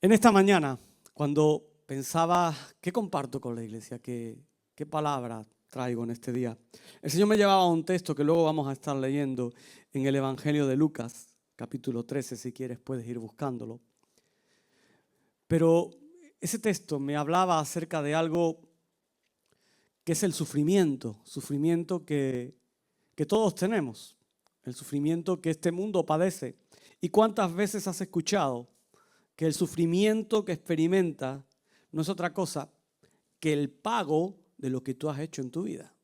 En esta mañana, cuando pensaba, ¿qué comparto con la iglesia? ¿Qué palabra traigo en este día? El Señor me llevaba a un texto que luego vamos a estar leyendo en el Evangelio de Lucas, capítulo 13, si quieres puedes ir buscándolo. Pero ese texto me hablaba acerca de algo que es el sufrimiento que todos tenemos, el sufrimiento que este mundo padece. ¿Y cuántas veces has escuchado que el sufrimiento que experimenta no es otra cosa que el pago de lo que tú has hecho en tu vida?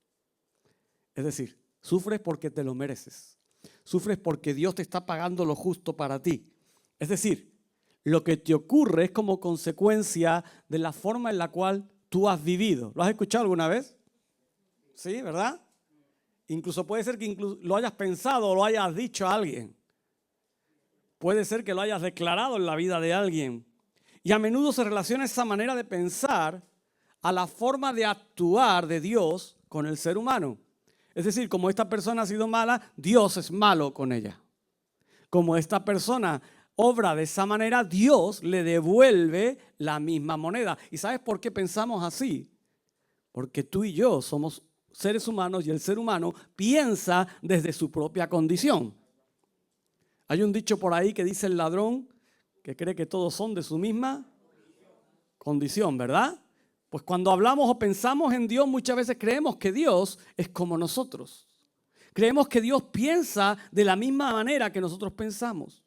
Es decir, sufres porque te lo mereces. Sufres porque Dios te está pagando lo justo para ti. Es decir, lo que te ocurre es como consecuencia de la forma en la cual tú has vivido. ¿Lo has escuchado alguna vez? Sí, ¿verdad? Incluso puede ser que lo hayas pensado o lo hayas dicho a alguien. Puede ser que lo hayas declarado en la vida de alguien. Y a menudo se relaciona esa manera de pensar a la forma de actuar de Dios con el ser humano. Es decir, como esta persona ha sido mala, Dios es malo con ella. Como esta persona obra de esa manera, Dios le devuelve la misma moneda. ¿Y sabes por qué pensamos así? Porque tú y yo somos seres humanos y el ser humano piensa desde su propia condición. Hay un dicho por ahí que dice el ladrón que cree que todos son de su misma condición, ¿verdad? Pues cuando hablamos o pensamos en Dios, muchas veces creemos que Dios es como nosotros. Creemos que Dios piensa de la misma manera que nosotros pensamos.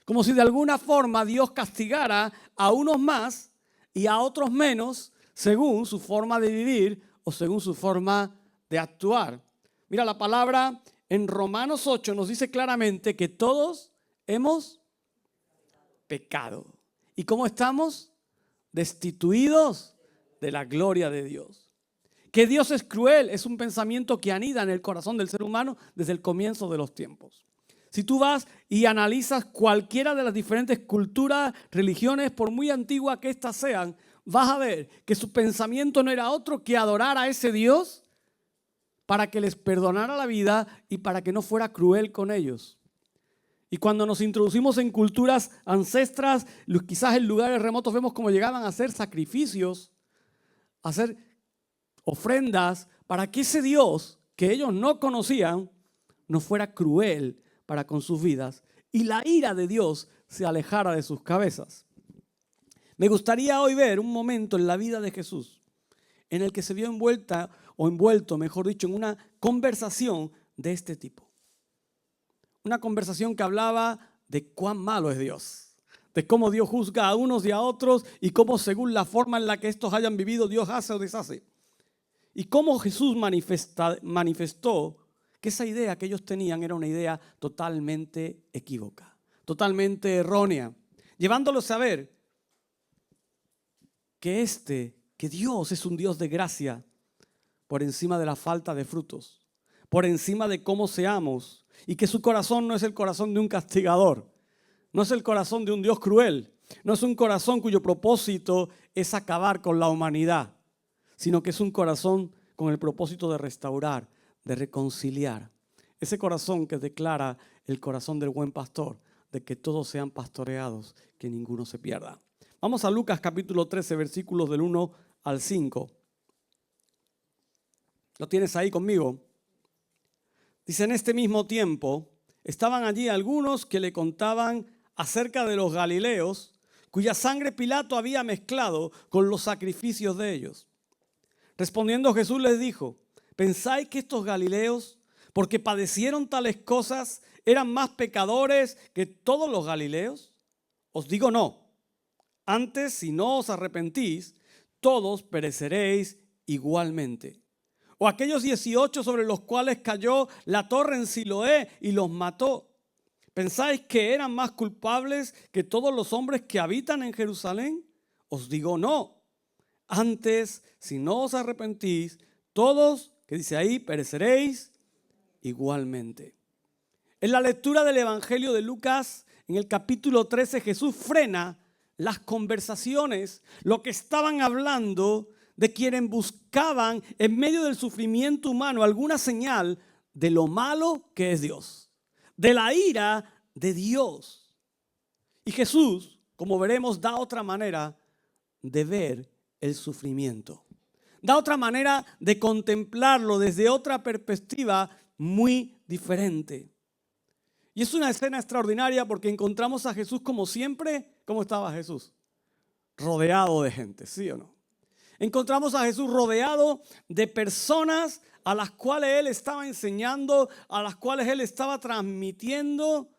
Como si de alguna forma Dios castigara a unos más y a otros menos según su forma de vivir o según su forma de actuar. Mira, la palabra en Romanos 8 nos dice claramente que todos hemos pecado. ¿Y cómo estamos? Destituidos de la gloria de Dios. Que Dios es cruel es un pensamiento que anida en el corazón del ser humano desde el comienzo de los tiempos. Si tú vas y analizas cualquiera de las diferentes culturas, religiones, por muy antiguas que éstas sean, vas a ver que su pensamiento no era otro que adorar a ese Dios para que les perdonara la vida y para que no fuera cruel con ellos. Y cuando nos introducimos en culturas ancestras, quizás en lugares remotos, vemos cómo llegaban a hacer sacrificios, a hacer ofrendas, para que ese Dios que ellos no conocían no fuera cruel para con sus vidas y la ira de Dios se alejara de sus cabezas. Me gustaría hoy ver un momento en la vida de Jesús en el que se vio envuelto, mejor dicho, en una conversación de este tipo. Una conversación que hablaba de cuán malo es Dios, de cómo Dios juzga a unos y a otros y cómo según la forma en la que estos hayan vivido Dios hace o deshace. Y cómo Jesús manifestó que esa idea que ellos tenían era una idea totalmente equívoca, totalmente errónea, llevándolos a ver que Dios es un Dios de gracia por encima de la falta de frutos, por encima de cómo seamos, y que su corazón no es el corazón de un castigador, no es el corazón de un Dios cruel, no es un corazón cuyo propósito es acabar con la humanidad, sino que es un corazón con el propósito de restaurar, de reconciliar. Ese corazón que declara el corazón del buen pastor, de que todos sean pastoreados, que ninguno se pierda. Vamos a Lucas capítulo 13, versículos del 1 al 5. ¿Lo tienes ahí conmigo? Dice, en este mismo tiempo estaban allí algunos que le contaban acerca de los galileos, cuya sangre Pilato había mezclado con los sacrificios de ellos. Respondiendo Jesús les dijo, ¿pensáis que estos galileos, porque padecieron tales cosas, eran más pecadores que todos los galileos? Os digo no. Antes, si no os arrepentís, todos pereceréis igualmente. O aquellos 18 sobre los cuales cayó la torre en Siloé y los mató. ¿Pensáis que eran más culpables que todos los hombres que habitan en Jerusalén? Os digo no. Antes, si no os arrepentís, todos, que dice ahí, pereceréis igualmente. En la lectura del Evangelio de Lucas, en el capítulo 13, Jesús frena las conversaciones, lo que estaban hablando de quienes buscaban en medio del sufrimiento humano alguna señal de lo malo que es Dios, de la ira de Dios. Y Jesús como veremos, da otra manera de ver el sufrimiento. Da otra manera de contemplarlo desde otra perspectiva muy diferente. Y es una escena extraordinaria porque encontramos a Jesús como siempre. ¿Cómo estaba Jesús? Rodeado de gente, ¿sí o no? Encontramos a Jesús rodeado de personas a las cuales Él estaba enseñando, a las cuales Él estaba transmitiendo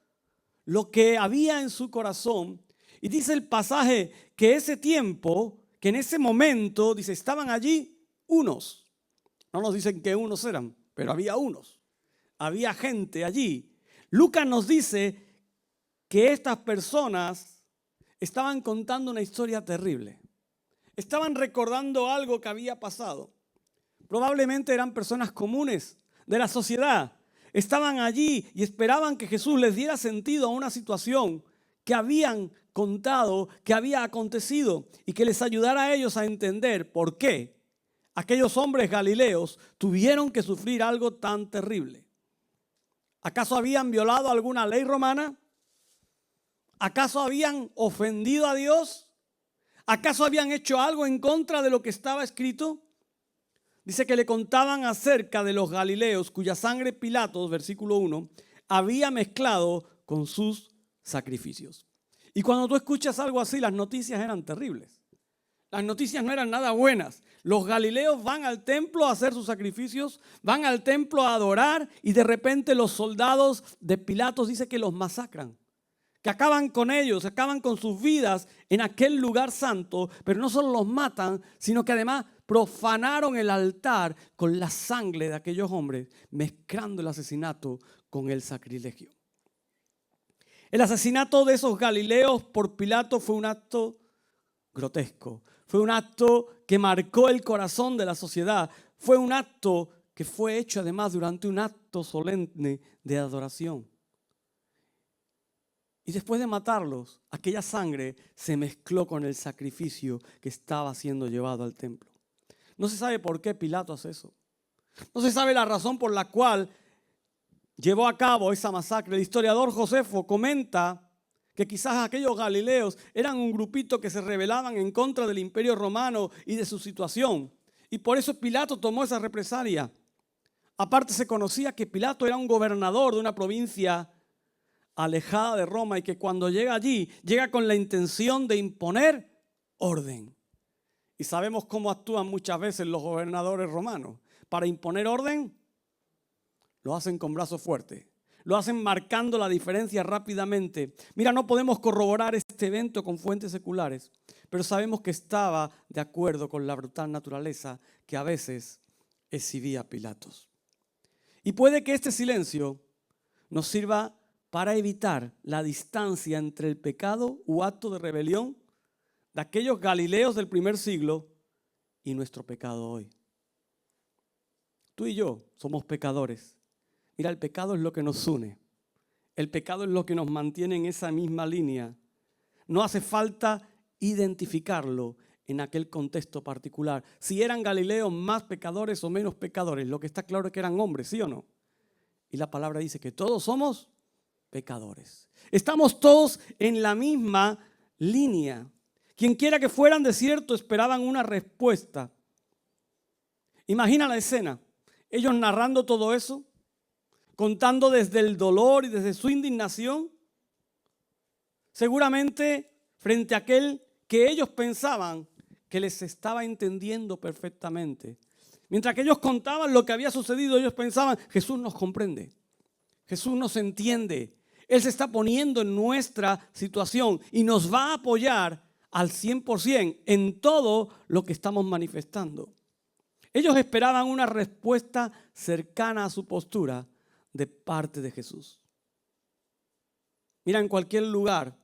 lo que había en su corazón. Y dice el pasaje que ese tiempo, que en ese momento, dice, estaban allí unos. No nos dicen que unos eran, pero había unos. Había gente allí. Lucas nos dice que estas personas estaban contando una historia terrible. Estaban recordando algo que había pasado. Probablemente eran personas comunes de la sociedad. Estaban allí y esperaban que Jesús les diera sentido a una situación que habían contado, que había acontecido, y que les ayudara a ellos a entender por qué aquellos hombres galileos tuvieron que sufrir algo tan terrible. ¿Acaso habían violado alguna ley romana? ¿Acaso habían ofendido a Dios? ¿Acaso habían hecho algo en contra de lo que estaba escrito? Dice que le contaban acerca de los galileos cuya sangre Pilatos, versículo 1, había mezclado con sus sacrificios. Y cuando tú escuchas algo así, las noticias eran terribles. Las noticias no eran nada buenas. Los galileos van al templo a hacer sus sacrificios, van al templo a adorar, y de repente los soldados de Pilatos dice que los masacran, que acaban con ellos, acaban con sus vidas en aquel lugar santo, pero no solo los matan, sino que además profanaron el altar con la sangre de aquellos hombres, mezclando el asesinato con el sacrilegio. El asesinato de esos galileos por Pilato fue un acto grotesco, fue un acto que marcó el corazón de la sociedad, fue un acto que fue hecho además durante un acto solemne de adoración. Y después de matarlos, aquella sangre se mezcló con el sacrificio que estaba siendo llevado al templo. No se sabe por qué Pilato hace eso. No se sabe la razón por la cual llevó a cabo esa masacre. El historiador Josefo comenta que quizás aquellos galileos eran un grupito que se rebelaban en contra del Imperio Romano y de su situación. Y por eso Pilato tomó esa represalia. Aparte se conocía que Pilato era un gobernador de una provincia alejada de Roma y que cuando llega allí, llega con la intención de imponer orden. Y sabemos cómo actúan muchas veces los gobernadores romanos. Para imponer orden, lo hacen con brazos fuertes. Lo hacen marcando la diferencia rápidamente. Mira, no podemos corroborar este evento con fuentes seculares, pero sabemos que estaba de acuerdo con la brutal naturaleza que a veces exhibía Pilatos. Y puede que este silencio nos sirva para evitar la distancia entre el pecado u acto de rebelión de aquellos galileos del primer siglo y nuestro pecado hoy. Tú y yo somos pecadores. Mira, el pecado es lo que nos une. El pecado es lo que nos mantiene en esa misma línea. No hace falta identificarlo en aquel contexto particular. Si eran galileos más pecadores o menos pecadores, lo que está claro es que eran hombres, ¿sí o no? Y la palabra dice que todos somos pecadores. Estamos todos en la misma línea. Quien quiera que fueran de cierto esperaban una respuesta. Imagina la escena. Ellos narrando todo eso, contando desde el dolor y desde su indignación, seguramente frente a aquel que ellos pensaban que les estaba entendiendo perfectamente. Mientras que ellos contaban lo que había sucedido, ellos pensaban, Jesús nos comprende, Jesús nos entiende, Él se está poniendo en nuestra situación y nos va a apoyar al 100% en todo lo que estamos manifestando. Ellos esperaban una respuesta cercana a su postura de parte de Jesús. Mira, en cualquier lugar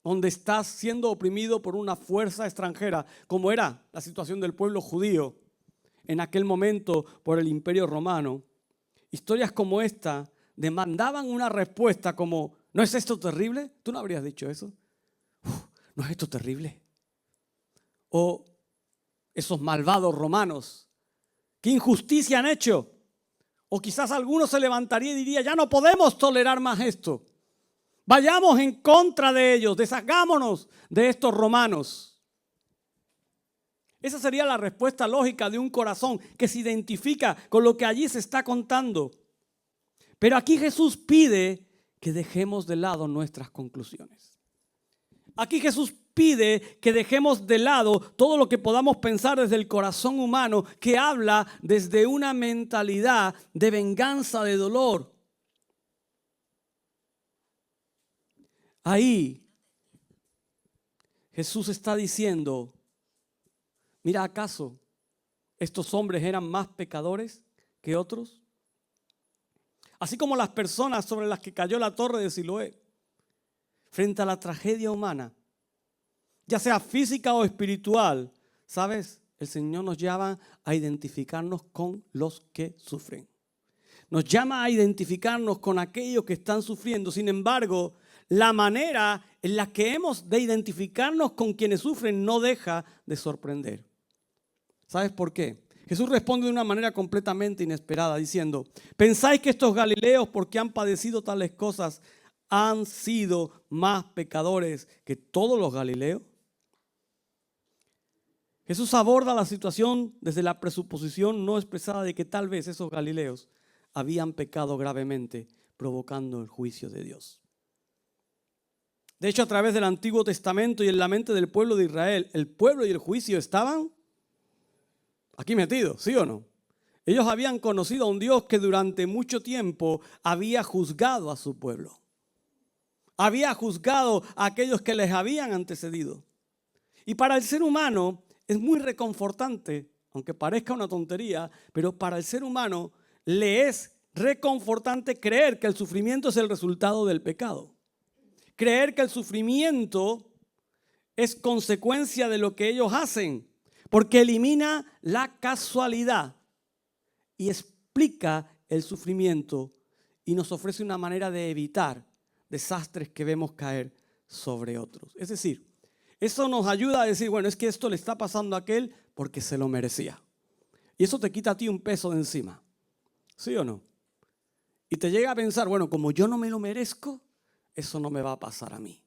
donde estás siendo oprimido por una fuerza extranjera, como era la situación del pueblo judío en aquel momento por el Imperio Romano, historias como esta demandaban una respuesta como, ¿no es esto terrible? ¿Tú no habrías dicho eso? ¿No es esto terrible? O esos malvados romanos, ¿qué injusticia han hecho? O quizás alguno se levantaría y diría, ya no podemos tolerar más esto. Vayamos en contra de ellos, deshagámonos de estos romanos. Esa sería la respuesta lógica de un corazón que se identifica con lo que allí se está contando. Pero aquí Jesús pide que dejemos de lado nuestras conclusiones. Aquí Jesús pide que dejemos de lado todo lo que podamos pensar desde el corazón humano, que habla desde una mentalidad de venganza, de dolor. Ahí Jesús está diciendo, mira, ¿acaso estos hombres eran más pecadores que otros? Así como las personas sobre las que cayó la torre de Siloé, frente a la tragedia humana, ya sea física o espiritual, ¿sabes? El Señor nos llama a identificarnos con los que sufren. Nos llama a identificarnos con aquellos que están sufriendo. Sin embargo, la manera en la que hemos de identificarnos con quienes sufren no deja de sorprender. ¿Sabes por qué? Jesús responde de una manera completamente inesperada diciendo, ¿pensáis que estos galileos, porque han padecido tales cosas, han sido más pecadores que todos los galileos? Jesús aborda la situación desde la presuposición no expresada de que tal vez esos galileos habían pecado gravemente, provocando el juicio de Dios. De hecho, a través del Antiguo Testamento y en la mente del pueblo de Israel, el pueblo y el juicio estaban aquí metidos, ¿sí o no? Ellos habían conocido a un Dios que durante mucho tiempo había juzgado a su pueblo. Había juzgado a aquellos que les habían antecedido. Y para el ser humano es muy reconfortante, aunque parezca una tontería, pero para el ser humano le es reconfortante creer que el sufrimiento es el resultado del pecado. Creer que el sufrimiento es consecuencia de lo que ellos hacen, porque elimina la casualidad y explica el sufrimiento y nos ofrece una manera de evitar desastres que vemos caer sobre otros. Es decir, eso nos ayuda a decir, bueno, es que esto le está pasando a aquel porque se lo merecía. Y eso te quita a ti un peso de encima. ¿Sí o no? Y te llega a pensar, bueno, como yo no me lo merezco, eso no me va a pasar a mí.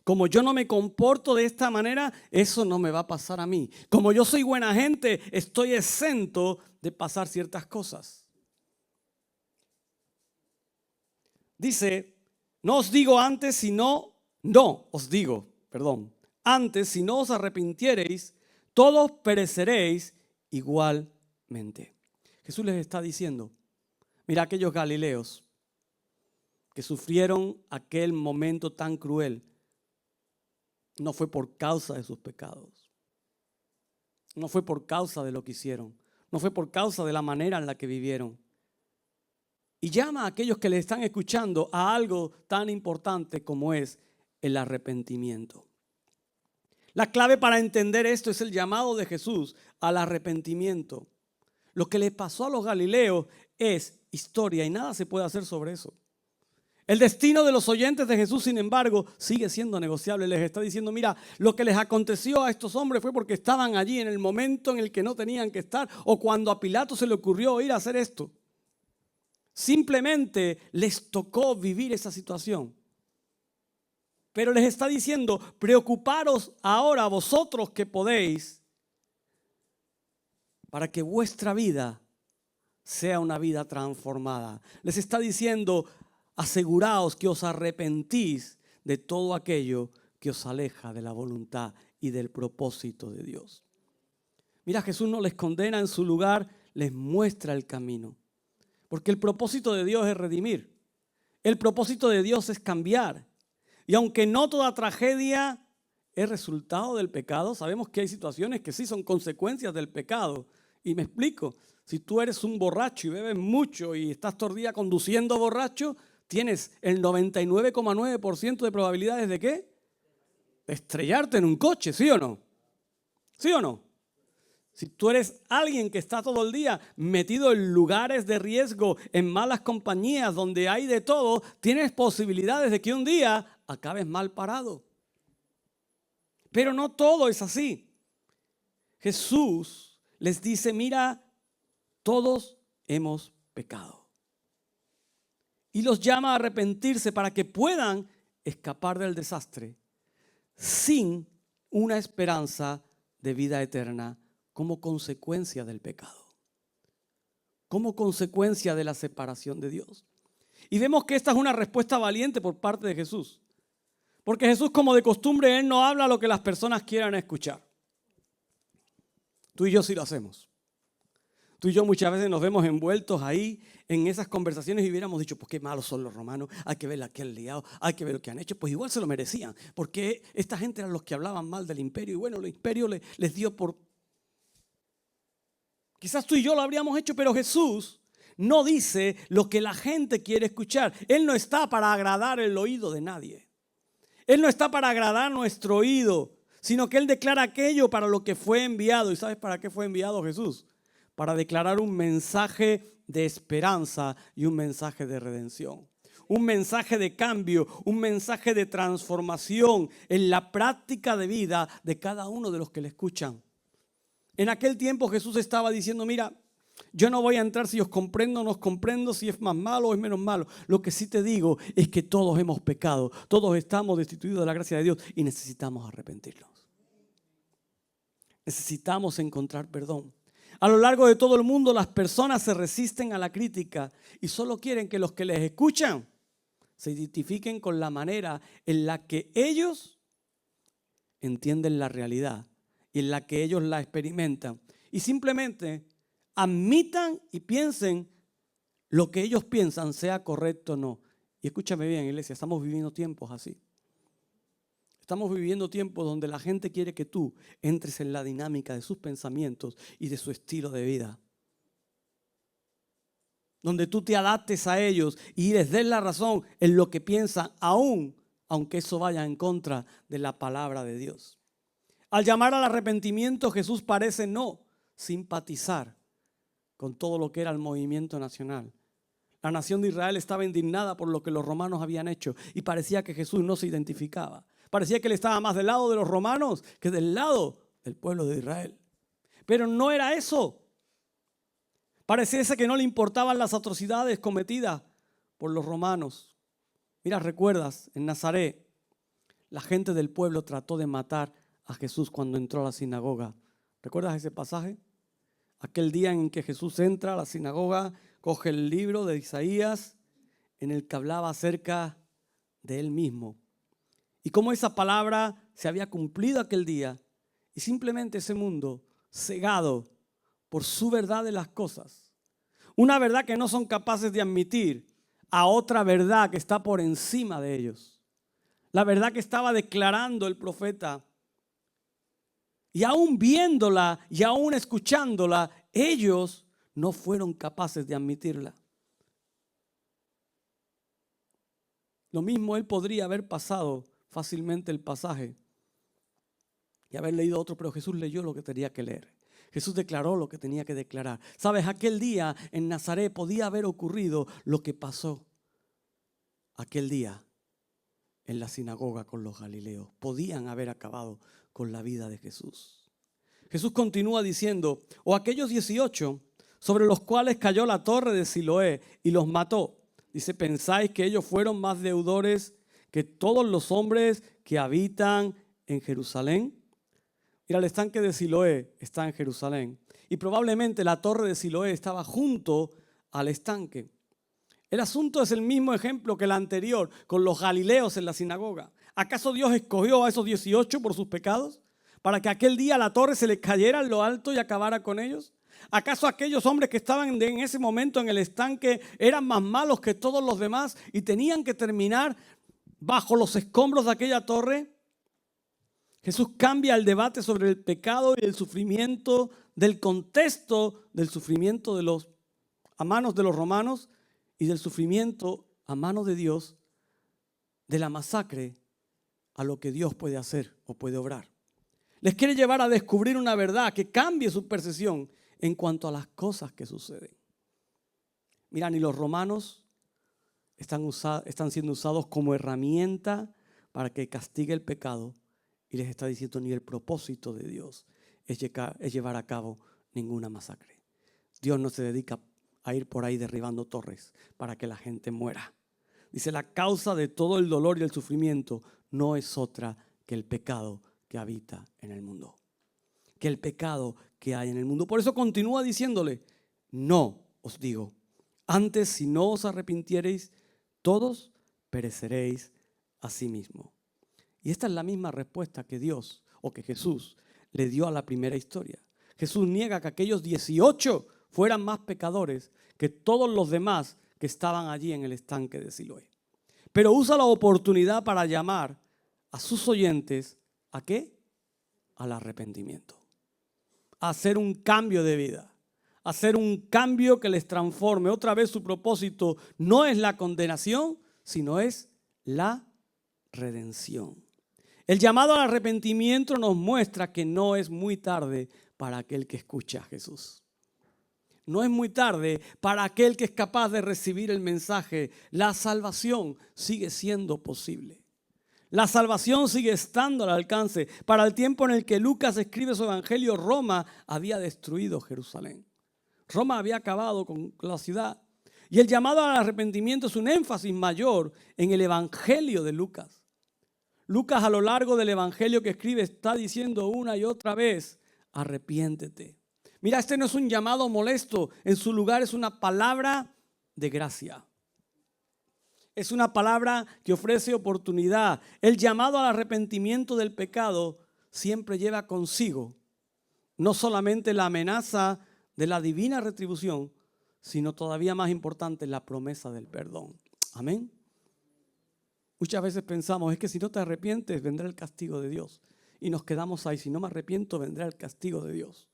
Como yo no me comporto de esta manera, eso no me va a pasar a mí. Como yo soy buena gente, estoy exento de pasar ciertas cosas. Dice, antes si no os arrepintiereis, todos pereceréis igualmente. Jesús les está diciendo, mira aquellos galileos que sufrieron aquel momento tan cruel, no fue por causa de sus pecados, no fue por causa de lo que hicieron, no fue por causa de la manera en la que vivieron. Y llama a aquellos que le están escuchando a algo tan importante como es el arrepentimiento. La clave para entender esto es el llamado de Jesús al arrepentimiento. Lo que le pasó a los galileos es historia y nada se puede hacer sobre eso. El destino de los oyentes de Jesús, sin embargo, sigue siendo negociable. Les está diciendo, mira, lo que les aconteció a estos hombres fue porque estaban allí en el momento en el que no tenían que estar o cuando a Pilato se le ocurrió ir a hacer esto. Simplemente les tocó vivir esa situación. Pero les está diciendo, preocuparos ahora vosotros que podéis para que vuestra vida sea una vida transformada. Les está diciendo, aseguraos que os arrepentís de todo aquello que os aleja de la voluntad y del propósito de Dios. Mira, Jesús no les condena en su lugar, les muestra el camino. Porque el propósito de Dios es redimir. El propósito de Dios es cambiar. Y aunque no toda tragedia es resultado del pecado, sabemos que hay situaciones que sí son consecuencias del pecado. Y me explico, si tú eres un borracho y bebes mucho y estás todo el día conduciendo borracho, tienes el 99,9% de probabilidades ¿de qué? De estrellarte en un coche, ¿sí o no? ¿Sí o no? Si tú eres alguien que está todo el día metido en lugares de riesgo, en malas compañías, donde hay de todo, tienes posibilidades de que un día acabes mal parado. Pero no todo es así. Jesús les dice, mira, todos hemos pecado. Y los llama a arrepentirse para que puedan escapar del desastre sin una esperanza de vida eterna como consecuencia del pecado, como consecuencia de la separación de Dios. Y vemos que esta es una respuesta valiente por parte de Jesús. Porque Jesús, como de costumbre, Él no habla lo que las personas quieran escuchar. Tú y yo sí lo hacemos. Tú y yo muchas veces nos vemos envueltos ahí en esas conversaciones y hubiéramos dicho, pues qué malos son los romanos, hay que ver a qué han liado, hay que ver lo que han hecho, pues igual se lo merecían, porque esta gente eran los que hablaban mal del imperio y bueno, el imperio les dio por... Quizás tú y yo lo habríamos hecho, pero Jesús no dice lo que la gente quiere escuchar. Él no está para agradar el oído de nadie. Él no está para agradar nuestro oído, sino que Él declara aquello para lo que fue enviado. ¿Y sabes para qué fue enviado Jesús? Para declarar un mensaje de esperanza y un mensaje de redención. Un mensaje de cambio, un mensaje de transformación en la práctica de vida de cada uno de los que le escuchan. En aquel tiempo Jesús estaba diciendo, mira, yo no voy a entrar si os comprendo o no os comprendo, si es más malo o es menos malo. Lo que sí te digo es que todos hemos pecado, todos estamos destituidos de la gracia de Dios y necesitamos arrepentirnos. Necesitamos encontrar perdón. A lo largo de todo el mundo las personas se resisten a la crítica y solo quieren que los que les escuchan se identifiquen con la manera en la que ellos entienden la realidad y en la que ellos la experimentan. Y simplemente admitan y piensen lo que ellos piensan, sea correcto o no. Y escúchame bien, iglesia, estamos viviendo tiempos así. Estamos viviendo tiempos donde la gente quiere que tú entres en la dinámica de sus pensamientos y de su estilo de vida. Donde tú te adaptes a ellos y les des la razón en lo que piensan, aunque eso vaya en contra de la palabra de Dios. Al llamar al arrepentimiento, Jesús parece no simpatizar con todo lo que era el movimiento nacional. La nación de Israel estaba indignada por lo que los romanos habían hecho y parecía que Jesús no se identificaba. Parecía que él estaba más del lado de los romanos que del lado del pueblo de Israel. Pero no era eso. Pareciese que no le importaban las atrocidades cometidas por los romanos. Mira, recuerdas, en Nazaret, la gente del pueblo trató de matar a Jesús cuando entró a la sinagoga. ¿Recuerdas ese pasaje? Aquel día en que Jesús entra a la sinagoga, coge el libro de Isaías en el que hablaba acerca de él mismo. Y cómo esa palabra se había cumplido aquel día y simplemente ese mundo cegado por su verdad de las cosas. Una verdad que no son capaces de admitir a otra verdad que está por encima de ellos. La verdad que estaba declarando el profeta. Y aún viéndola y aún escuchándola, ellos no fueron capaces de admitirla. Lo mismo él podría haber pasado fácilmente el pasaje y haber leído otro, pero Jesús leyó lo que tenía que leer. Jesús declaró lo que tenía que declarar. Sabes, aquel día en Nazaret podía haber ocurrido lo que pasó aquel día en la sinagoga con los galileos. Podían haber acabado con la vida de Jesús. Jesús continúa diciendo, o aquellos 18 sobre los cuales cayó la torre de Siloé y los mató. Dice, ¿pensáis que ellos fueron más deudores que todos los hombres que habitan en Jerusalén? Mira, el estanque de Siloé está en Jerusalén y probablemente la torre de Siloé estaba junto al estanque. El asunto es el mismo ejemplo que el anterior con los galileos en la sinagoga. ¿Acaso Dios escogió a esos 18 por sus pecados? ¿Para que aquel día la torre se les cayera en lo alto y acabara con ellos? ¿Acaso aquellos hombres que estaban en ese momento en el estanque eran más malos que todos los demás y tenían que terminar bajo los escombros de aquella torre? Jesús cambia el debate sobre el pecado y el sufrimiento del contexto del sufrimiento a manos de los romanos y del sufrimiento a manos de Dios, de la masacre a lo que Dios puede hacer o puede obrar. Les quiere llevar a descubrir una verdad que cambie su percepción en cuanto a las cosas que suceden. Mira, ni los romanos están siendo usados como herramienta para que castigue el pecado y les está diciendo ni el propósito de Dios es llevar a cabo ninguna masacre. Dios no se dedica a ir por ahí derribando torres para que la gente muera. Dice, la causa de todo el dolor y el sufrimiento no es otra que el pecado que habita en el mundo. Que el pecado que hay en el mundo. Por eso continúa diciéndole, no os digo, antes si no os arrepintiereis, todos pereceréis a sí mismo. Y esta es la misma respuesta que Dios o que Jesús le dio a la primera historia. Jesús niega que aquellos 18 fueran más pecadores que todos los demás que estaban allí en el estanque de Siloé. Pero usa la oportunidad para llamar a sus oyentes, ¿a qué? Al arrepentimiento. A hacer un cambio de vida. A hacer un cambio que les transforme. Otra vez su propósito no es la condenación, sino es la redención. El llamado al arrepentimiento nos muestra que no es muy tarde para aquel que escucha a Jesús. No es muy tarde para aquel que es capaz de recibir el mensaje. La salvación sigue siendo posible. La salvación sigue estando al alcance. Para el tiempo en el que Lucas escribe su evangelio, Roma había destruido Jerusalén. Roma había acabado con la ciudad. Y el llamado al arrepentimiento es un énfasis mayor en el evangelio de Lucas. Lucas a lo largo del evangelio que escribe está diciendo una y otra vez, arrepiéntete. Mira, este no es un llamado molesto, en su lugar es una palabra de gracia. Es una palabra que ofrece oportunidad. El llamado al arrepentimiento del pecado siempre lleva consigo no solamente la amenaza de la divina retribución, sino todavía más importante, la promesa del perdón. Amén. Muchas veces pensamos, es que si no te arrepientes, vendrá el castigo de Dios. Y nos quedamos ahí, si no me arrepiento, vendrá el castigo de Dios.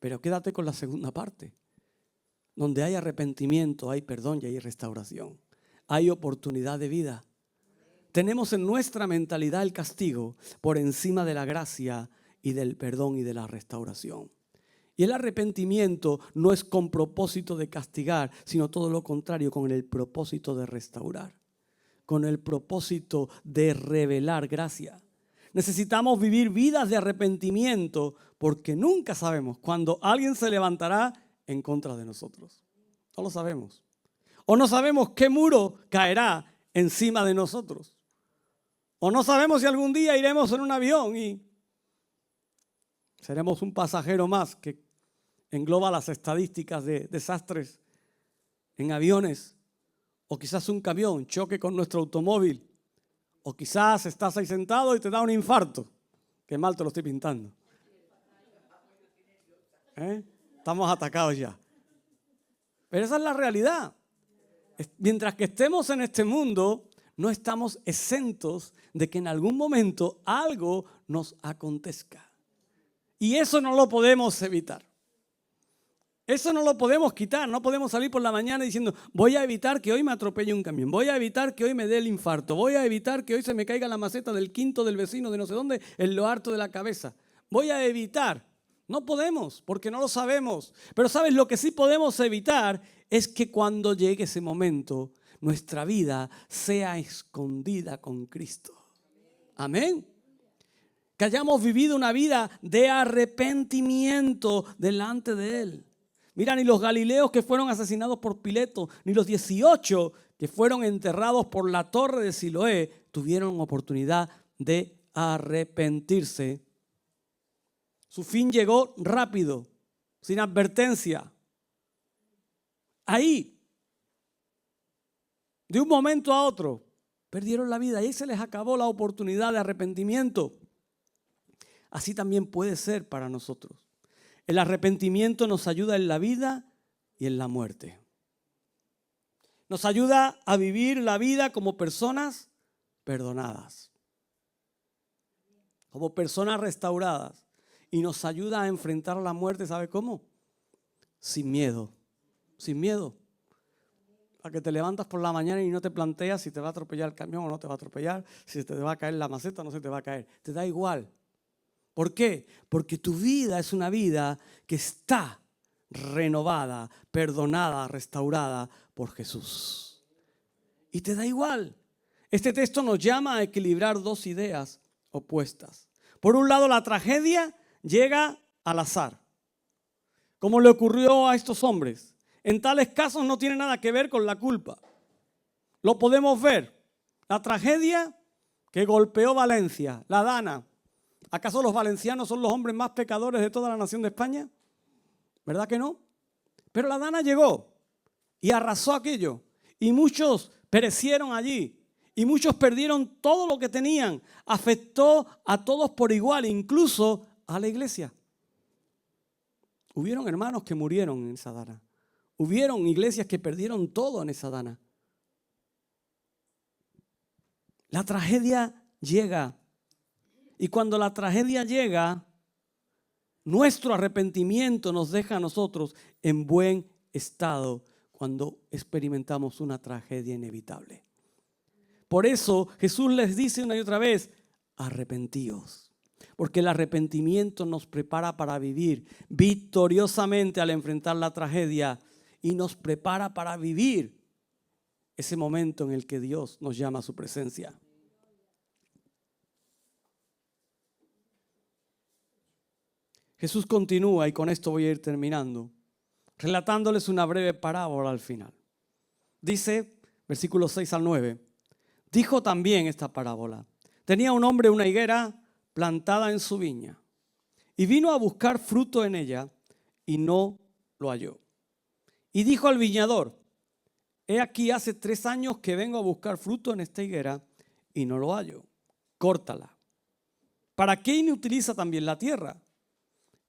Pero quédate con la segunda parte. Donde hay arrepentimiento, hay perdón y hay restauración. Hay oportunidad de vida. Tenemos en nuestra mentalidad el castigo por encima de la gracia y del perdón y de la restauración. Y el arrepentimiento no es con propósito de castigar, sino todo lo contrario, con el propósito de restaurar. Con el propósito de revelar gracia. Necesitamos vivir vidas de arrepentimiento porque nunca sabemos cuándo alguien se levantará en contra de nosotros. No lo sabemos. O no sabemos qué muro caerá encima de nosotros. O no sabemos si algún día iremos en un avión y seremos un pasajero más que engloba las estadísticas de desastres en aviones. O quizás un camión choque con nuestro automóvil. O quizás estás ahí sentado y te da un infarto. Qué mal te lo estoy pintando. Estamos atacados ya. Pero esa es la realidad. Mientras que estemos en este mundo, no estamos exentos de que en algún momento algo nos acontezca. Y eso no lo podemos evitar. Eso no lo podemos quitar, no podemos salir por la mañana diciendo voy a evitar que hoy me atropelle un camión, voy a evitar que hoy me dé el infarto, voy a evitar que hoy se me caiga la maceta del quinto del vecino de no sé dónde en lo harto de la cabeza. Voy a evitar. No podemos porque no lo sabemos. Pero ¿sabes? Lo que sí podemos evitar es que cuando llegue ese momento nuestra vida sea escondida con Cristo. Amén. Que hayamos vivido una vida de arrepentimiento delante de Él. Mira, ni los galileos que fueron asesinados por Pilato, ni los 18 que fueron enterrados por la torre de Siloé, tuvieron oportunidad de arrepentirse. Su fin llegó rápido, sin advertencia. Ahí, de un momento a otro, perdieron la vida y ahí se les acabó la oportunidad de arrepentimiento. Así también puede ser para nosotros. El arrepentimiento nos ayuda en la vida y en la muerte. Nos ayuda a vivir la vida como personas perdonadas, como personas restauradas. Y nos ayuda a enfrentar la muerte, ¿sabe cómo? Sin miedo, sin miedo. A que te levantas por la mañana y no te planteas si te va a atropellar el camión o no te va a atropellar, si te va a caer la maceta o no se te va a caer. Te da igual. ¿Por qué? Porque tu vida es una vida que está renovada, perdonada, restaurada por Jesús. Y te da igual. Este texto nos llama a equilibrar dos ideas opuestas. Por un lado, la tragedia llega al azar, como le ocurrió a estos hombres. En tales casos no tiene nada que ver con la culpa. Lo podemos ver. La tragedia que golpeó Valencia, la Dana. ¿Acaso los valencianos son los hombres más pecadores de toda la nación de España? ¿Verdad que no? Pero la Dana llegó y arrasó aquello. Y muchos perecieron allí. Y muchos perdieron todo lo que tenían. Afectó a todos por igual, incluso a la iglesia. Hubieron hermanos que murieron en esa Dana. Hubieron iglesias que perdieron todo en esa Dana. La tragedia llega. Y cuando la tragedia llega, nuestro arrepentimiento nos deja a nosotros en buen estado cuando experimentamos una tragedia inevitable. Por eso Jesús les dice una y otra vez, arrepentíos. Porque el arrepentimiento nos prepara para vivir victoriosamente al enfrentar la tragedia y nos prepara para vivir ese momento en el que Dios nos llama a su presencia. Jesús continúa, y con esto voy a ir terminando, relatándoles una breve parábola al final. Dice, versículos 6 al 9, dijo también esta parábola. Tenía un hombre una higuera plantada en su viña y vino a buscar fruto en ella y no lo halló. Y dijo al viñador, he aquí hace 3 años que vengo a buscar fruto en esta higuera y no lo hallo. Córtala. ¿Para qué inutiliza también la tierra?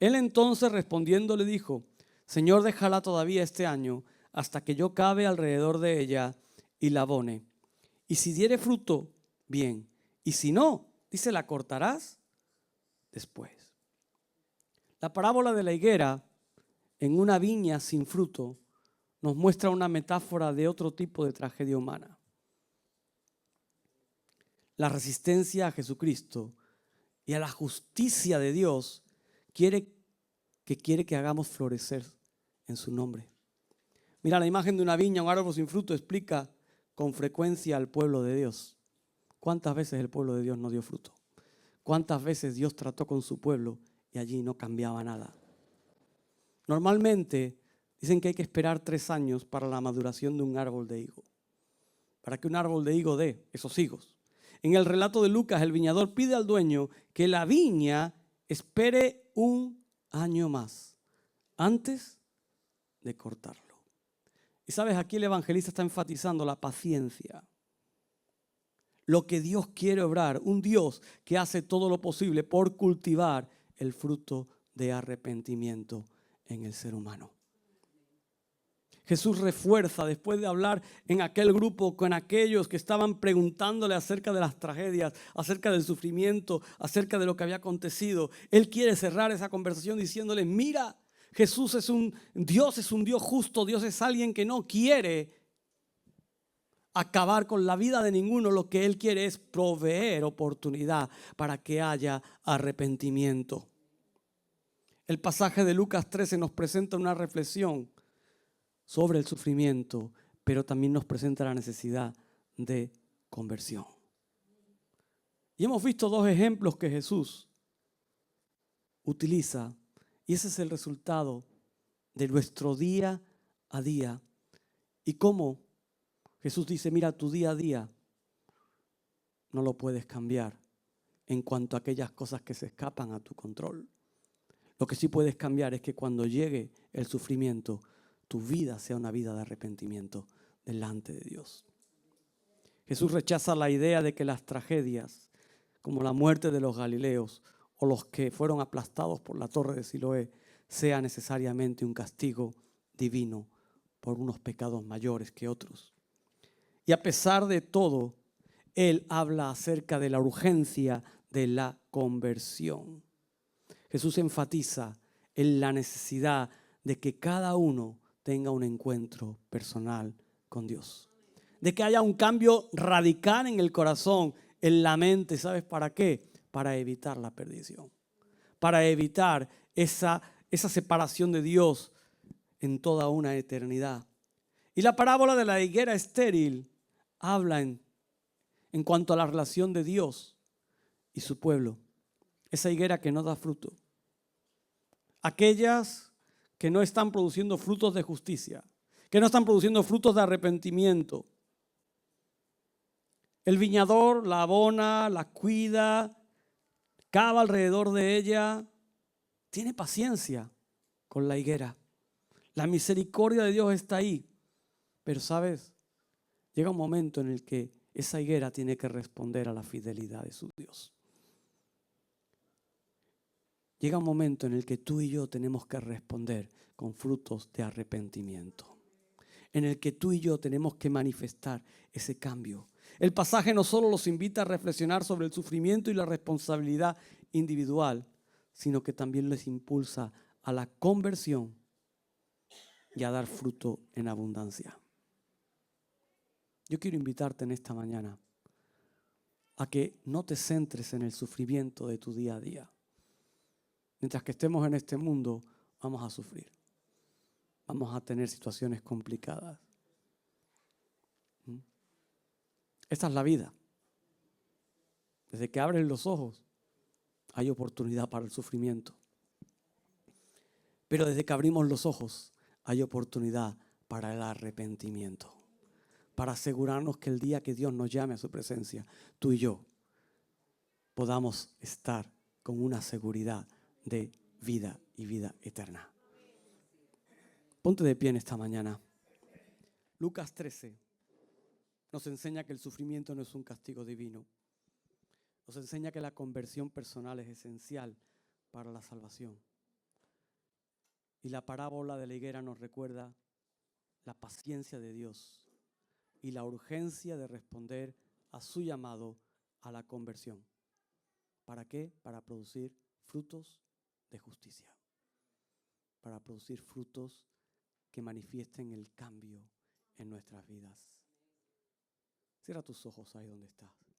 Él entonces respondiendo le dijo, Señor, déjala todavía este año hasta que yo cabe alrededor de ella y la abone. Y si diere fruto, bien. Y si no, dice, la cortarás después. La parábola de la higuera en una viña sin fruto nos muestra una metáfora de otro tipo de tragedia humana. La resistencia a Jesucristo y a la justicia de Dios quiere que hagamos florecer en su nombre. Mira, la imagen de una viña, un árbol sin fruto, explica con frecuencia al pueblo de Dios. ¿Cuántas veces el pueblo de Dios no dio fruto? ¿Cuántas veces Dios trató con su pueblo y allí no cambiaba nada? Normalmente dicen que hay que esperar 3 años para la maduración de un árbol de higo, para que un árbol de higo dé esos higos. En el relato de Lucas, el viñador pide al dueño que la viña espere 1 año más antes de cortarlo. Y sabes, aquí el evangelista está enfatizando la paciencia. Lo que Dios quiere obrar, un Dios que hace todo lo posible por cultivar el fruto de arrepentimiento en el ser humano. Jesús refuerza, después de hablar en aquel grupo con aquellos que estaban preguntándole acerca de las tragedias, acerca del sufrimiento, acerca de lo que había acontecido. Él quiere cerrar esa conversación diciéndole, mira, Jesús es un Dios justo, Dios es alguien que no quiere acabar con la vida de ninguno. Lo que Él quiere es proveer oportunidad para que haya arrepentimiento. El pasaje de Lucas 13 nos presenta una reflexión sobre el sufrimiento, pero también nos presenta la necesidad de conversión. Y hemos visto 2 ejemplos que Jesús utiliza, y ese es el resultado de nuestro día a día. Y cómo Jesús dice, mira, tu día a día no lo puedes cambiar en cuanto a aquellas cosas que se escapan a tu control. Lo que sí puedes cambiar es que cuando llegue el sufrimiento, tu vida sea una vida de arrepentimiento delante de Dios. Jesús rechaza la idea de que las tragedias, como la muerte de los galileos o los que fueron aplastados por la torre de Siloé, sea necesariamente un castigo divino por unos pecados mayores que otros. Y a pesar de todo, Él habla acerca de la urgencia de la conversión. Jesús enfatiza en la necesidad de que cada uno tenga un encuentro personal con Dios. De que haya un cambio radical en el corazón, en la mente. ¿Sabes para qué? Para evitar la perdición. Para evitar esa separación de Dios en toda una eternidad. Y la parábola de la higuera estéril habla en cuanto a la relación de Dios y su pueblo. Esa higuera que no da fruto. Aquellas que no están produciendo frutos de justicia, que no están produciendo frutos de arrepentimiento. El viñador la abona, la cuida, cava alrededor de ella, tiene paciencia con la higuera. La misericordia de Dios está ahí. Pero ¿sabes? Llega un momento en el que esa higuera tiene que responder a la fidelidad de su Dios. Llega un momento en el que tú y yo tenemos que responder con frutos de arrepentimiento. En el que tú y yo tenemos que manifestar ese cambio. El pasaje no solo los invita a reflexionar sobre el sufrimiento y la responsabilidad individual, sino que también les impulsa a la conversión y a dar fruto en abundancia. Yo quiero invitarte en esta mañana a que no te centres en el sufrimiento de tu día a día. Mientras que estemos en este mundo, vamos a sufrir. Vamos a tener situaciones complicadas. Esta es la vida. Desde que abres los ojos, hay oportunidad para el sufrimiento. Pero desde que abrimos los ojos, hay oportunidad para el arrepentimiento. Para asegurarnos que el día que Dios nos llame a su presencia, tú y yo podamos estar con una seguridad de vida y vida eterna. Ponte de pie en esta mañana. Lucas 13 nos enseña que el sufrimiento no es un castigo divino. Nos enseña que la conversión personal es esencial para la salvación. Y la parábola de la higuera nos recuerda la paciencia de Dios y la urgencia de responder a su llamado a la conversión. ¿Para qué? Para producir frutos de justicia. Para producir frutos que manifiesten el cambio en nuestras vidas. Cierra tus ojos ahí donde estás.